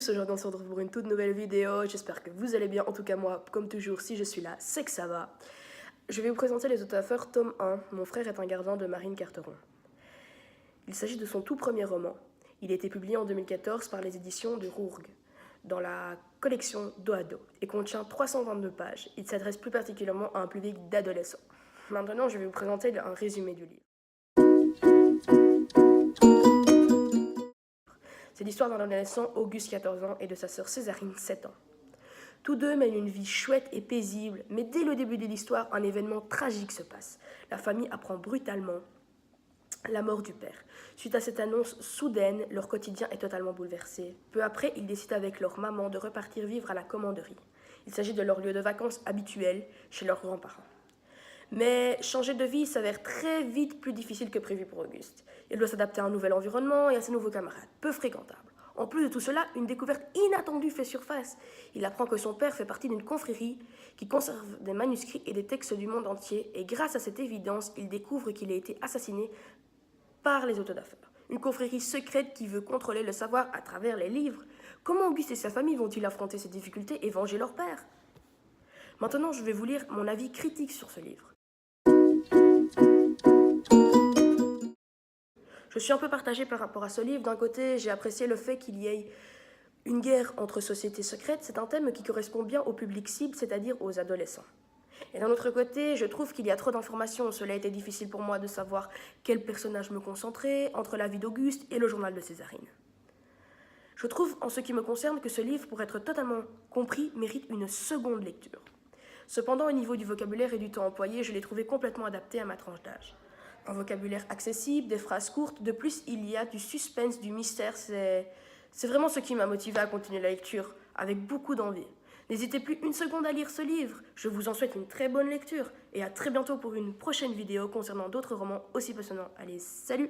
Aujourd'hui on se retrouve pour une toute nouvelle vidéo, j'espère que vous allez bien, en tout cas moi, comme toujours, si je suis là, c'est que ça va. Je vais vous présenter Les Auteurs, tome 1, Mon frère est un gardien de Marine Carteron. Il s'agit de son tout premier roman. Il a été publié en 2014 par les éditions de Rourg, dans la collection Dos à Dos, et contient 322 pages. Il s'adresse plus particulièrement à un public d'adolescents. Maintenant, je vais vous présenter un résumé du livre. C'est l'histoire d'un adolescent, Auguste, 14 ans, et de sa sœur Césarine, 7 ans. Tous deux mènent une vie chouette et paisible, mais dès le début de l'histoire, un événement tragique se passe. La famille apprend brutalement la mort du père. Suite à cette annonce soudaine, leur quotidien est totalement bouleversé. Peu après, ils décident avec leur maman de repartir vivre à la commanderie. Il s'agit de leur lieu de vacances habituel, chez leurs grands-parents. Mais changer de vie s'avère très vite plus difficile que prévu pour Auguste. Il doit s'adapter à un nouvel environnement et à ses nouveaux camarades, peu fréquentables. En plus de tout cela, une découverte inattendue fait surface. Il apprend que son père fait partie d'une confrérie qui conserve des manuscrits et des textes du monde entier, et grâce à cette évidence, il découvre qu'il a été assassiné par les Autodafeurs. Une confrérie secrète qui veut contrôler le savoir à travers les livres. Comment Auguste et sa famille vont-ils affronter ces difficultés et venger leur père? Maintenant, je vais vous lire mon avis critique sur ce livre. Je suis un peu partagée par rapport à ce livre. D'un côté, j'ai apprécié le fait qu'il y ait une guerre entre sociétés secrètes. C'est un thème qui correspond bien au public cible, c'est-à-dire aux adolescents. Et d'un autre côté, je trouve qu'il y a trop d'informations. Cela a été difficile pour moi de savoir quel personnage me concentrer entre la vie d'Auguste et le journal de Césarine. Je trouve, en ce qui me concerne, que ce livre, pour être totalement compris, mérite une seconde lecture. Cependant, au niveau du vocabulaire et du temps employé, je l'ai trouvé complètement adapté à ma tranche d'âge. Un vocabulaire accessible, des phrases courtes, de plus il y a du suspense, du mystère, c'est vraiment ce qui m'a motivé à continuer la lecture, avec beaucoup d'envie. N'hésitez plus une seconde à lire ce livre, je vous en souhaite une très bonne lecture, et à très bientôt pour une prochaine vidéo concernant d'autres romans aussi passionnants. Allez, salut!